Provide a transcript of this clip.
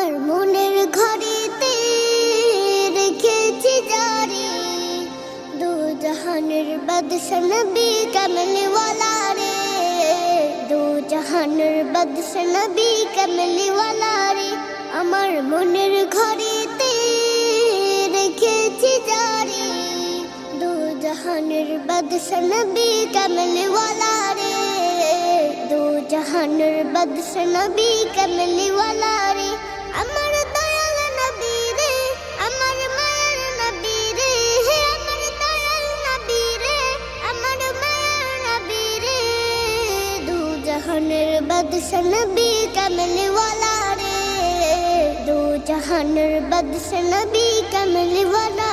আমার মনের ঘরেতে রেখেছি জারি দু জাহানের বাদশা নবী কমলিওয়ালা রে, দু জাহানের বাদশা নবী কমলিওয়ালা রে। আমার মনের ঘরেতে রেখেছি জারি দু জাহানের বাদশা নবী কমলিওয়ালা রে, দু জাহানের বাদশা নবী কমলিওয়ালা রে। আমার দয়াল নবী রে, আমার মায়ার নবী রে, আমার দয়াল নবী রে, আমার মায়ার নবী রে, দু জাহানের বাদশা নবী কমলিওয়ালা রে, দু জাহানের বাদশা নবী কমলিওয়ালা